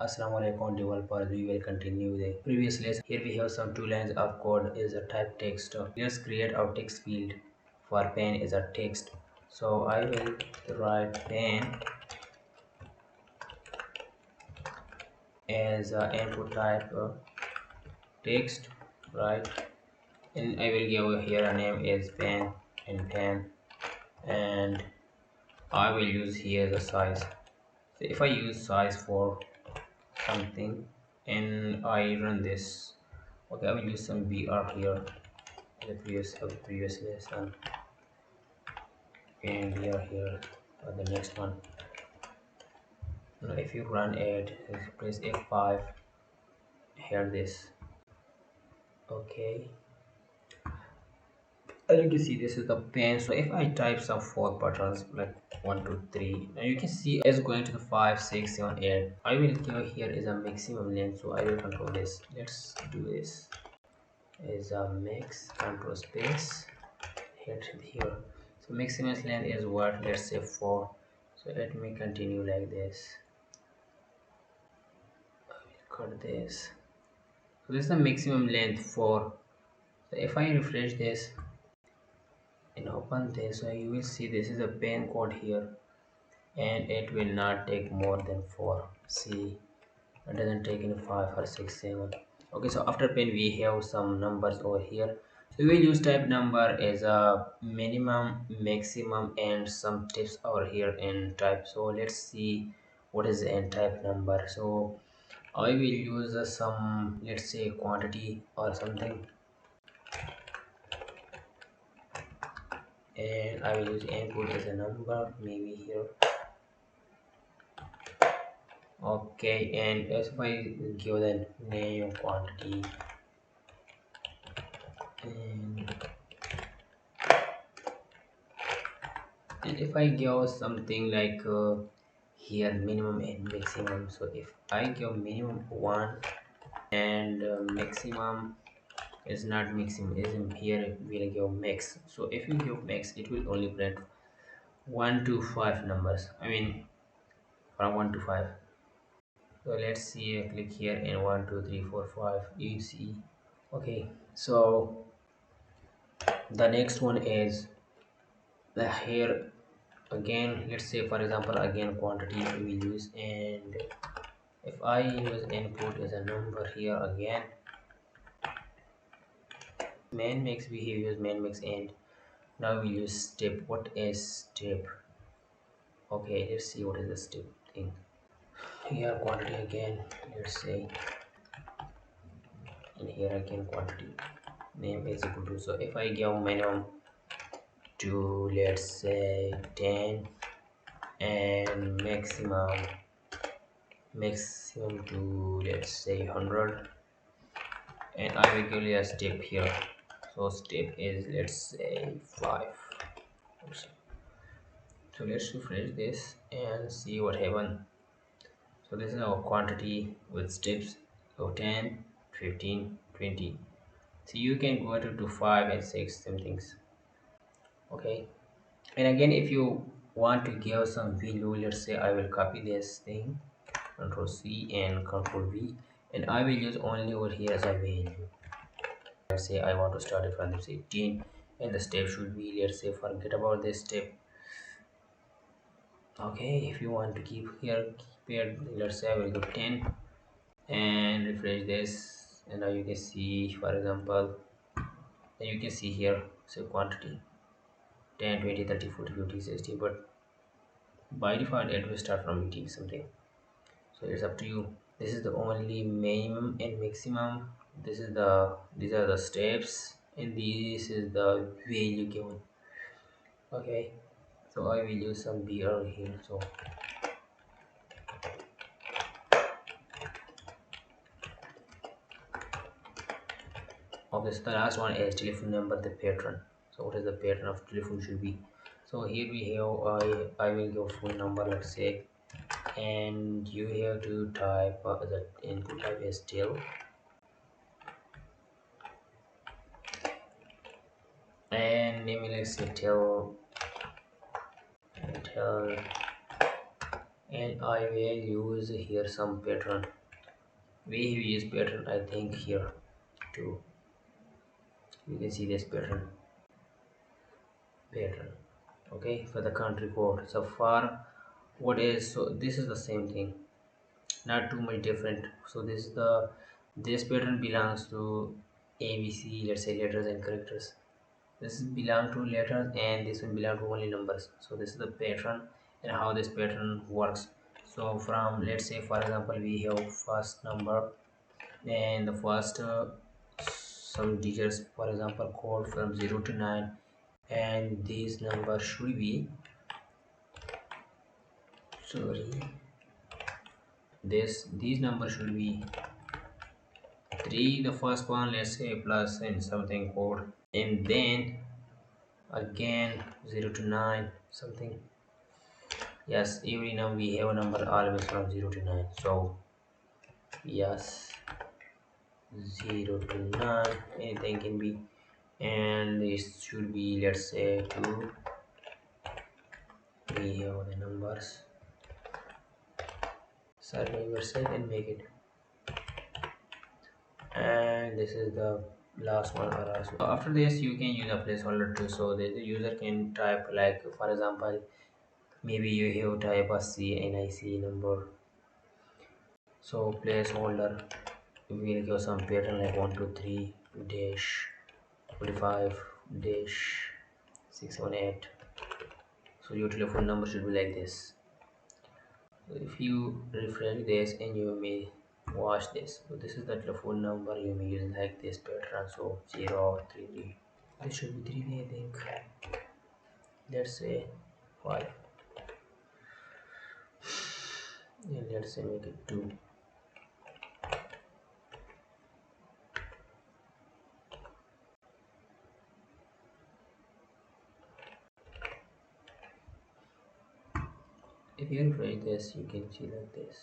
Assalamu alaikum developers. We will continue the previous lesson. Here we have some two lines of code is a type text. Let's create our text field for pen is a text. So I will write pen as a input type text, right? And I will give here a name is pen and pen, and I will use here the size. So if I use size for something and I run this, okay, I will use some br here in the previous lesson, and we are here for the next one. Now if you run it, press F5, here this, okay. I need to see this is the pen. So if I type some four buttons like 1 2 3, now you can see it's going to the 5 6 7 8. I will give here is a maximum length, so I will control this. Let's do this is a max, control space, hit here. So maximum length is what, let's say 4. So let me continue like this. I will cut this. So this is the maximum length 4. So if I refresh this and open this, so you will see this is a pen code here, and it will not take more than 4. See, it doesn't take in 5 or 6 7. Okay, so after pen we have some numbers over here. So we will use type number as a minimum, maximum, and some tips over here in type. So let's see what is in type number. So I will use some, let's say, quantity or something, and I will use input as a number, maybe here. Okay, and if I give the name quantity, and if I give something like here minimum and maximum, so if I give minimum 1 and maximum is not maximum, is in here we'll give max. So if you give max, it will only print 1 to 5 numbers, I mean from 1 to 5. So let's see, I click here and 1 2 3 4 5, you see. Okay, so the next one is the here again, let's say for example again quantity we will use, and if I use input as a number here again, main mix we have used main mix, and now we use step. What is step? Okay, let's see what is the step thing. Here quantity again, let's say, and here again quantity name is equal to, so if I give minimum to, let's say, 10, and maximum to, let's say, 100, and I will give a step here. So step is, let's say, 5. So let's refresh this and see what happened. So this is our quantity with steps. So 10, 15, 20. So you can go to 5 and 6 some things. Okay, and again if you want to give some value, let's say I will copy this thing, control C and control V, and I will use only over here as a value. Let's say I want to start it from let's say 10, and the step should be, let's say, forget about this step. Okay, if you want to keep here, keep it, let's say I will go 10 and refresh this, and now you can see, for example, and you can see here, so quantity 10 20 30 40 50 60, but by default it will start from 80 something. So it's up to you. This is the only minimum and maximum. These are the steps, and this is the value given. Okay, so I will use some br here. So okay, so the last one is telephone number, the pattern. So what is the pattern of telephone should be? So here we have, I will give phone number, let's say, and you have to type the input type is till, and name, let's say, till, and I will use here some pattern. We use pattern, I think here too. You can see this pattern. Okay, for the country code. So far, what is, so this is the same thing, not too much different. So this pattern belongs to ABC, let's say letters and characters. This is belong to letters and this will belong to only numbers. So this is the pattern and how this pattern works. So from, let's say for example, we have first number and the first some digits, for example code from 0 to 9, and these numbers should be, sorry, these numbers should be 3, the first one, let's say, plus and something code, and then again 0 to 9 something. Yes, every now we have a number always from 0 to 9. So yes, 0 to 9, anything can be, and this should be, let's say 2. We have the numbers, survey yourself and make it, and this is the last one or last one. So after this you can use a placeholder too, so the user can type, like for example, maybe you have type a CNIC number. So placeholder, we will give some pattern like 123 dash 45 dash 618. So your telephone number should be like this. So if you refresh this and you may watch this, so this is the telephone number, you may use like this pattern. So 033, this should be 3, I think, let's say 5, and let's say make it 2. If you refresh this you can see like this.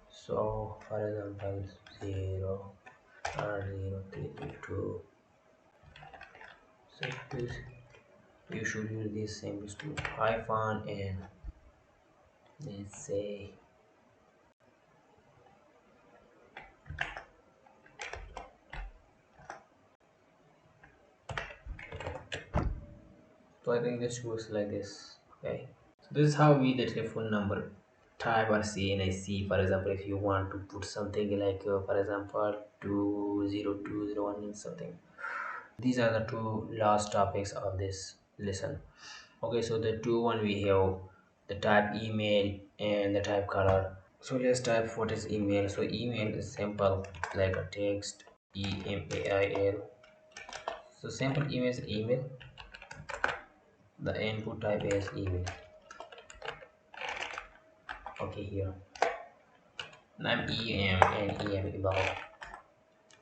So for example 0 or 0332. So this, you should use these symbols to hyphen and let's say, so I think this works like this. Okay, so this is how we the telephone number type or CNIC. For example, if you want to put something like for example 20201 and something. These are the two last topics of this lesson. Okay, so the two one we have the type email and the type color. So let's type what is email. So email is simple like a text, email. So simple email is email. The input type is email. Okay, here I'm em and em above.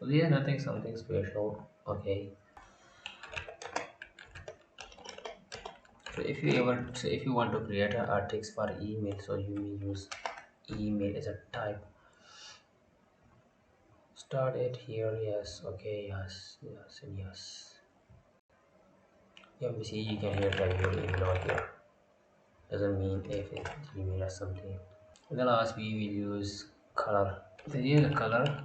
So there's nothing something special. Okay. So if you want to create a text for email, so you may use email as a type. Start it here, yes, okay, yes, yes, and yes. Yeah, we see you can here type your email over here. Doesn't mean if it's Gmail or something. In the last we will use color. So here the color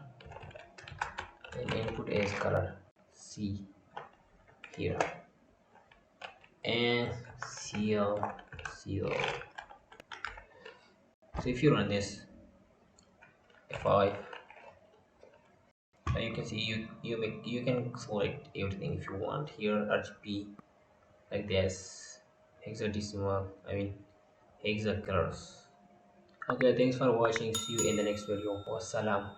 and input is color C here and CL. So if you run this F5, you can see you can select everything if you want here, RGB like this, hexadecimal, I mean hexacolors. Okay, thanks for watching, see you in the next video. Wassalam.